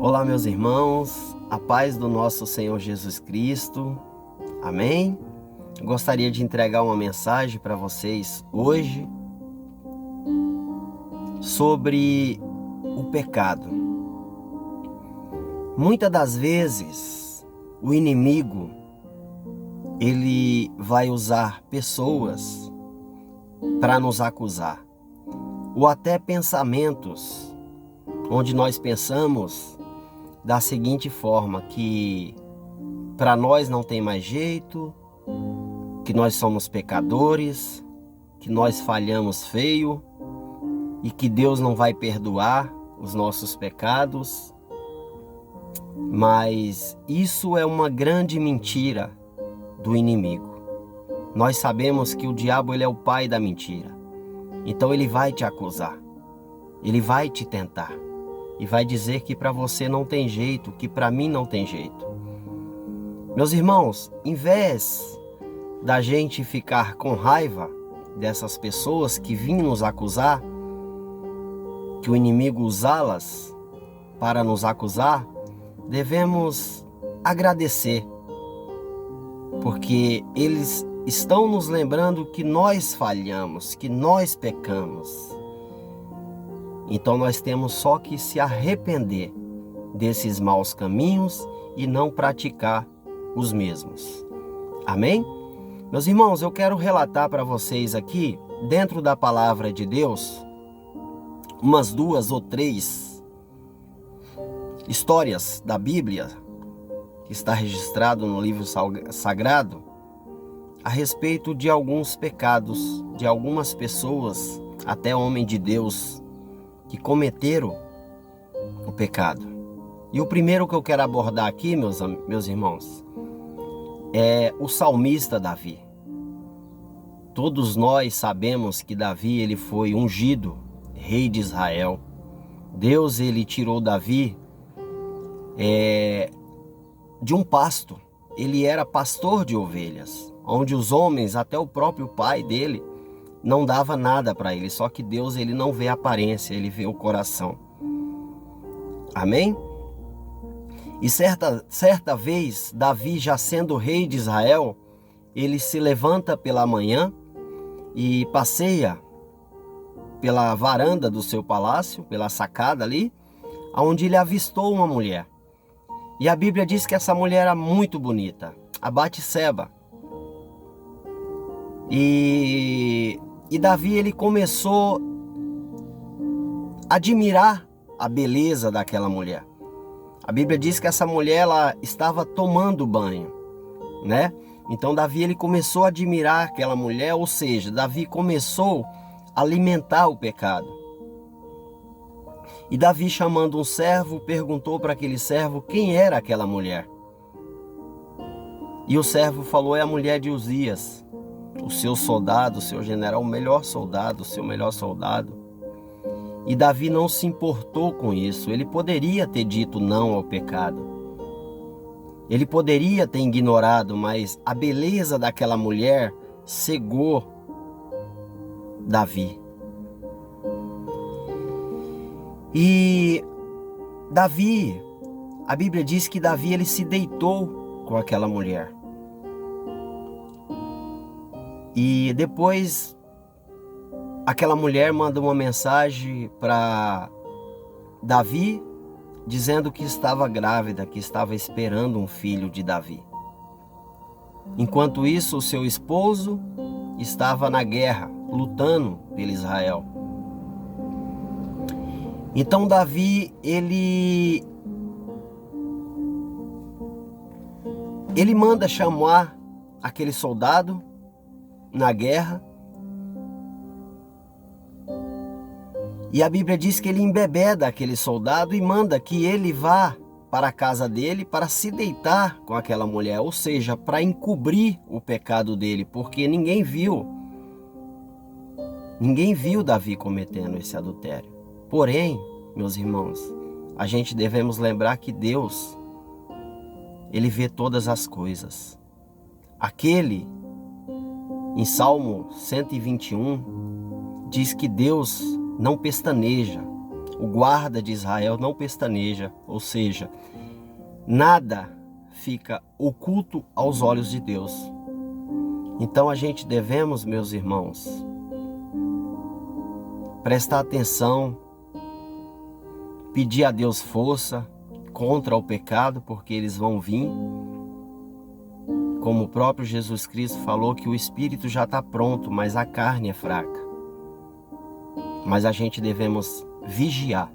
Olá, meus irmãos, a paz do nosso Senhor Jesus Cristo, amém? Gostaria de entregar uma mensagem para vocês hoje sobre o pecado. Muitas das vezes, o inimigo, ele vai usar pessoas para nos acusar, ou até pensamentos, onde nós pensamos da seguinte forma, que para nós não tem mais jeito, que nós somos pecadores, que nós falhamos feio e que Deus não vai perdoar os nossos pecados. Mas isso é uma grande mentira do inimigo. Nós sabemos que o diabo ele é o pai da mentira. Então ele vai te acusar, ele vai te tentar e vai dizer que para você não tem jeito, que para mim não tem jeito. Meus irmãos, em vez da gente ficar com raiva dessas pessoas que vinham nos acusar, que o inimigo usá-las para nos acusar, devemos agradecer, porque eles estão nos lembrando que nós falhamos, que nós pecamos. Então nós temos só que se arrepender desses maus caminhos e não praticar os mesmos. Amém? Meus irmãos, eu quero relatar para vocês aqui, dentro da palavra de Deus, umas 2 ou 3 histórias da Bíblia, que está registrado no livro sagrado, a respeito de alguns pecados, de algumas pessoas, até homens de Deus, que cometeram o pecado. E o primeiro que eu quero abordar aqui, meus irmãos, é o salmista Davi. Todos nós sabemos que Davi ele foi ungido rei de Israel. Deus ele tirou Davi de um pasto. Ele era pastor de ovelhas, onde os homens, até o próprio pai dele, não dava nada para ele. Só que Deus ele não vê a aparência, ele vê o coração. Amém? E certa vez, Davi, já sendo rei de Israel, ele se levanta pela manhã e passeia pela varanda do seu palácio, pela sacada ali, onde ele avistou uma mulher. E a Bíblia diz que essa mulher era muito bonita, a Batseba. E Davi ele começou a admirar a beleza daquela mulher. A Bíblia diz que essa mulher ela estava tomando banho, né? Então Davi ele começou a admirar aquela mulher, ou seja, Davi começou a alimentar o pecado. E Davi, chamando um servo, perguntou para aquele servo quem era aquela mulher. E o servo falou: é a mulher de Uzias, o seu soldado, o seu general, o melhor soldado, o seu melhor soldado. E Davi não se importou com isso. Ele poderia ter dito não ao pecado. Ele poderia ter ignorado, mas a beleza daquela mulher cegou Davi. E Davi, a Bíblia diz que Davi ele se deitou com aquela mulher. E depois aquela mulher manda uma mensagem para Davi, dizendo que estava grávida, que estava esperando um filho de Davi. Enquanto isso, o seu esposo estava na guerra, lutando pelo Israel. Então Davi, ele manda chamar aquele soldado na guerra. E a Bíblia diz que ele embebeda aquele soldado e manda que ele vá para a casa dele para se deitar com aquela mulher, ou seja, para encobrir o pecado dele, porque ninguém viu Davi cometendo esse adultério. Porém, meus irmãos, a gente devemos lembrar que Deus, ele vê todas as coisas. Em Salmo 121, diz que Deus não pestaneja O guarda de Israel não pestaneja, ou seja, nada fica oculto aos olhos de Deus. Então a gente devemos, meus irmãos, prestar atenção, pedir a Deus força contra o pecado, porque eles vão vir. Como o próprio Jesus Cristo falou, que o espírito já está pronto, mas a carne é fraca. Mas a gente devemos vigiar.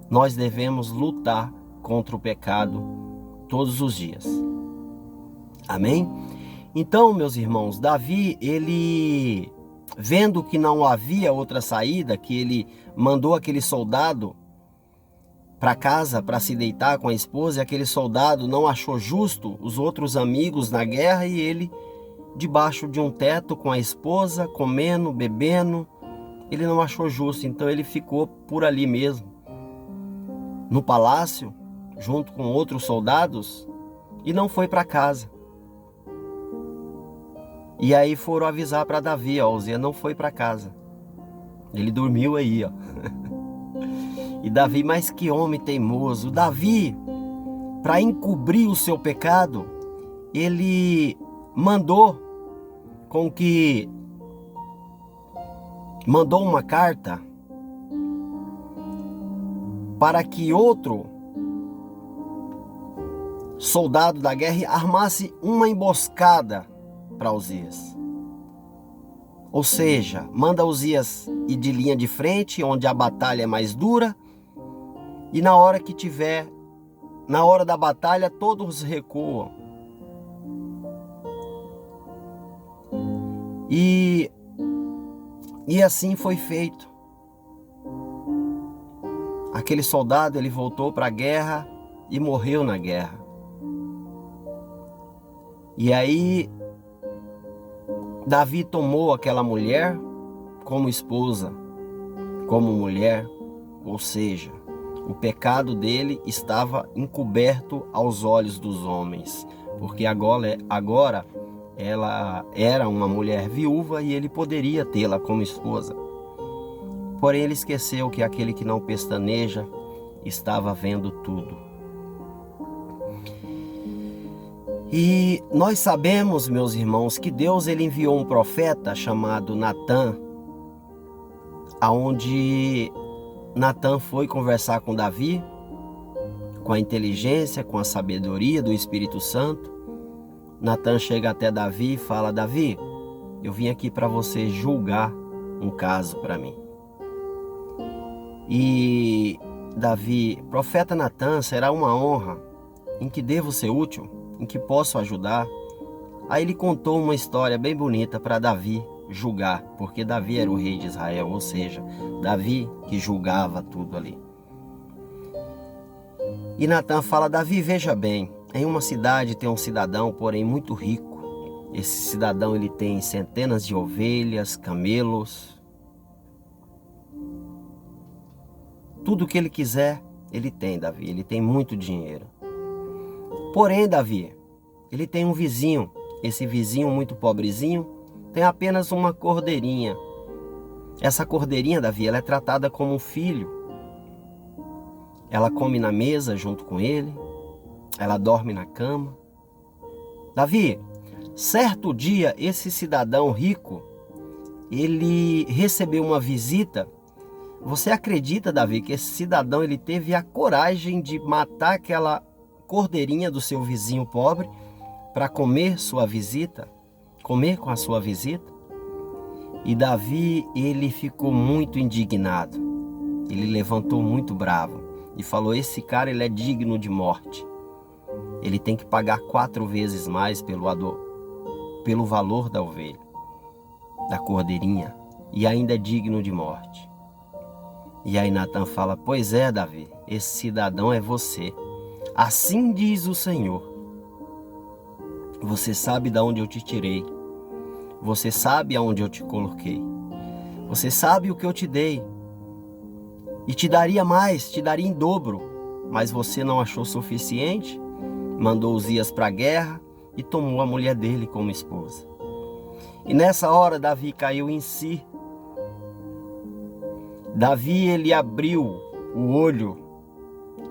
Nós devemos lutar contra o pecado todos os dias. Amém? Então, meus irmãos, Davi, ele, vendo que não havia outra saída, que ele mandou aquele soldado para casa para se deitar com a esposa, e aquele soldado não achou justo os outros amigos na guerra, e ele, debaixo de um teto com a esposa, comendo, bebendo, ele não achou justo, então ele ficou por ali mesmo, no palácio, junto com outros soldados, e não foi para casa. E aí foram avisar para Davi, ó, Uzia não foi para casa, ele dormiu aí, ó. E Davi, mas que homem teimoso, Davi, para encobrir o seu pecado, ele mandou uma carta para que outro soldado da guerra armasse uma emboscada para Uzias. Ou seja, manda Uzias ir de linha de frente, onde a batalha é mais dura, e na hora da batalha, todos recuam. E assim foi feito. Aquele soldado, ele voltou para a guerra e morreu na guerra. E aí Davi tomou aquela mulher como esposa, como mulher, ou seja, o pecado dele estava encoberto aos olhos dos homens, porque agora ela era uma mulher viúva e ele poderia tê-la como esposa. Porém, ele esqueceu que aquele que não pestaneja estava vendo tudo. E nós sabemos, meus irmãos, que Deus ele enviou um profeta chamado Natã, aonde Natã foi conversar com Davi, com a inteligência, com a sabedoria do Espírito Santo. Natã chega até Davi e fala: Davi, eu vim aqui para você julgar um caso para mim. E Davi, profeta Natã, será uma honra, em que devo ser útil, em que posso ajudar. Aí ele contou uma história bem bonita para Davi julgar, porque Davi era o rei de Israel, ou seja, Davi que julgava tudo ali. E Natã fala: Davi, veja bem, em uma cidade tem um cidadão, porém muito rico. Esse cidadão ele tem centenas de ovelhas, camelos, tudo que ele quiser ele tem, Davi, ele tem muito dinheiro. Porém, Davi, ele tem um vizinho, esse vizinho muito pobrezinho tem apenas uma cordeirinha. Essa cordeirinha, Davi, ela é tratada como um filho. Ela come na mesa junto com ele, ela dorme na cama. Davi, certo dia esse cidadão rico, ele recebeu uma visita. Você acredita, Davi, que esse cidadão ele teve a coragem de matar aquela cordeirinha do seu vizinho pobre para comer sua visita, comer com a sua visita? E Davi, ele ficou muito indignado. Ele levantou muito bravo e falou: esse cara ele é digno de morte. Ele tem que pagar 4 vezes mais pelo valor da ovelha, da cordeirinha, e ainda é digno de morte. E aí Natã fala: pois é, Davi, esse cidadão é você. Assim diz o Senhor. Você sabe de onde eu te tirei. Você sabe aonde eu te coloquei. Você sabe o que eu te dei. E te daria mais, te daria em dobro. Mas você não achou suficiente. Mandou Uzias para a guerra e tomou a mulher dele como esposa. E nessa hora Davi caiu em si. Davi, ele abriu o olho,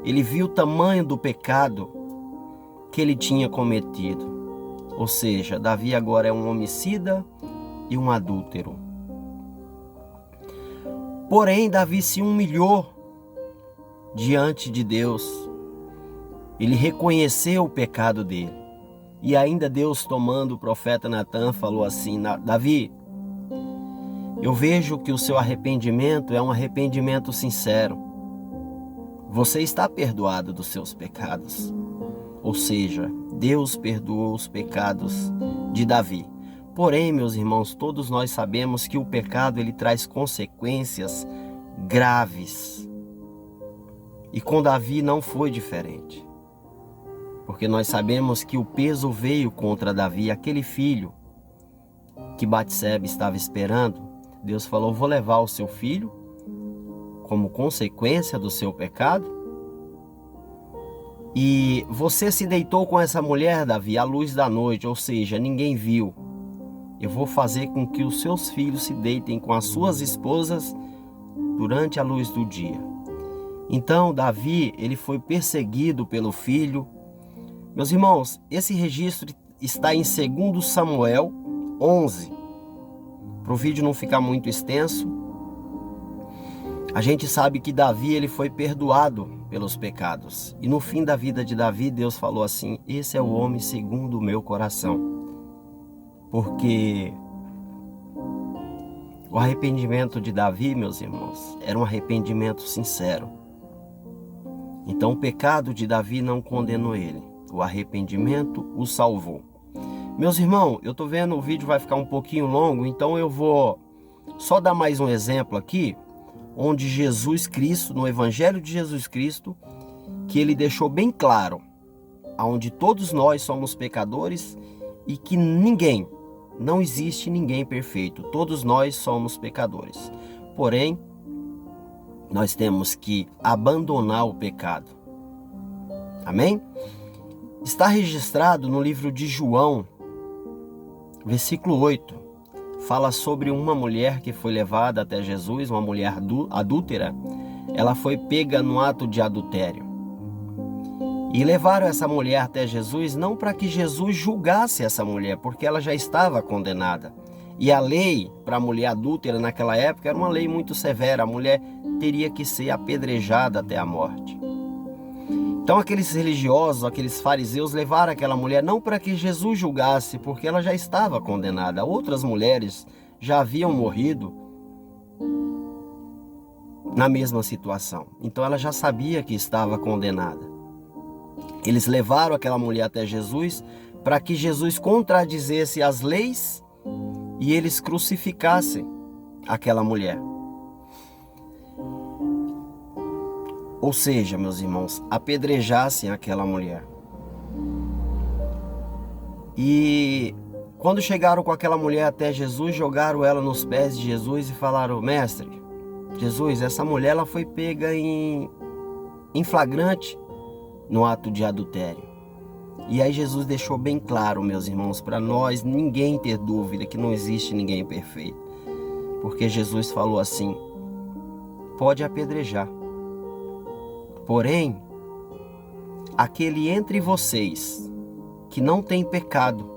ele viu o tamanho do pecado que ele tinha cometido. Ou seja, Davi agora é um homicida e um adúltero. Porém, Davi se humilhou diante de Deus. Ele reconheceu o pecado dele. E ainda Deus, tomando o profeta Natan, falou assim: Davi, eu vejo que o seu arrependimento é um arrependimento sincero. Você está perdoado dos seus pecados. Ou seja, Deus perdoou os pecados de Davi. Porém, meus irmãos, todos nós sabemos que o pecado ele traz consequências graves. E com Davi não foi diferente. Porque nós sabemos que o peso veio contra Davi, aquele filho que Batseba estava esperando. Deus falou: vou levar o seu filho como consequência do seu pecado. E você se deitou com essa mulher, Davi, à luz da noite, ou seja, ninguém viu. Eu vou fazer com que os seus filhos se deitem com as suas esposas durante a luz do dia. Então, Davi, ele foi perseguido pelo filho. Meus irmãos, esse registro está em 2 Samuel 11. Para o vídeo não ficar muito extenso, a gente sabe que Davi ele foi perdoado pelos pecados. E no fim da vida de Davi, Deus falou assim: esse é o homem segundo o meu coração. Porque o arrependimento de Davi, meus irmãos, era um arrependimento sincero. Então o pecado de Davi não condenou ele. O arrependimento o salvou. Meus irmãos, eu estou vendo o vídeo vai ficar um pouquinho longo, então eu vou só dar mais um exemplo aqui, onde Jesus Cristo, no Evangelho de Jesus Cristo, que ele deixou bem claro, onde todos nós somos pecadores e que não existe ninguém perfeito, todos nós somos pecadores. Porém, nós temos que abandonar o pecado. Amém? Está registrado no livro de João, versículo 8, fala sobre uma mulher que foi levada até Jesus, uma mulher adúltera. Ela foi pega no ato de adultério. E levaram essa mulher até Jesus não para que Jesus julgasse essa mulher, porque ela já estava condenada. E a lei para a mulher adúltera naquela época era uma lei muito severa. A mulher teria que ser apedrejada até a morte. Então aqueles religiosos, aqueles fariseus levaram aquela mulher não para que Jesus julgasse, porque ela já estava condenada. Outras mulheres já haviam morrido na mesma situação. Então ela já sabia que estava condenada. Eles levaram aquela mulher até Jesus para que Jesus contradizesse as leis e eles crucificassem aquela mulher. Ou seja, meus irmãos, apedrejassem aquela mulher. E quando chegaram com aquela mulher até Jesus, jogaram ela nos pés de Jesus e falaram: mestre, Jesus, essa mulher ela foi pega em flagrante no ato de adultério. E aí Jesus deixou bem claro, meus irmãos, para nós ninguém ter dúvida que não existe ninguém perfeito. Porque Jesus falou assim: pode apedrejar. Porém, aquele entre vocês que não tem pecado,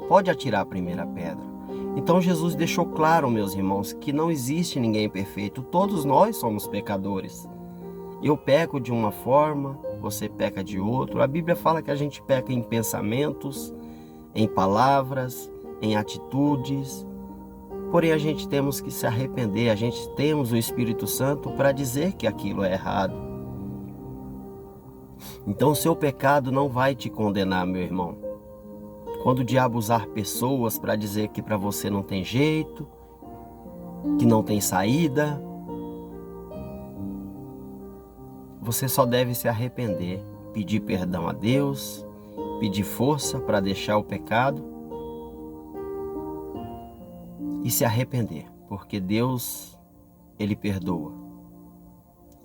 pode atirar a primeira pedra. Então Jesus deixou claro, meus irmãos, que não existe ninguém perfeito. Todos nós somos pecadores. Eu peco de uma forma, você peca de outra. A Bíblia fala que a gente peca em pensamentos, em palavras, em atitudes. Porém, a gente temos que se arrepender. A gente temos o Espírito Santo para dizer que aquilo é errado. Então o seu pecado não vai te condenar, meu irmão. Quando o diabo usar pessoas para dizer que para você não tem jeito, que não tem saída, você só deve se arrepender, pedir perdão a Deus, pedir força para deixar o pecado e se arrepender, porque Deus, Ele perdoa.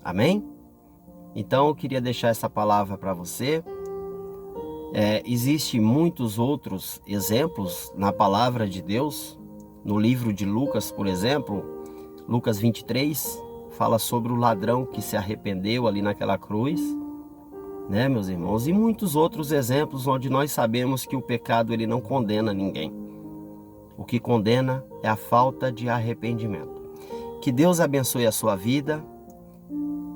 Amém? Então eu queria deixar essa palavra para você. Existem muitos outros exemplos na palavra de Deus. No livro de Lucas, por exemplo, Lucas 23, fala sobre o ladrão que se arrependeu ali naquela cruz, né, meus irmãos? E muitos outros exemplos onde nós sabemos que o pecado ele não condena ninguém. O que condena é a falta de arrependimento. Que Deus abençoe a sua vida.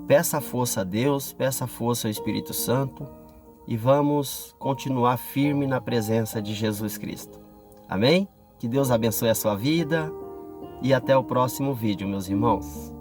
Peça força a Deus, peça força ao Espírito Santo e vamos continuar firme na presença de Jesus Cristo. Amém? Que Deus abençoe a sua vida e até o próximo vídeo, meus irmãos.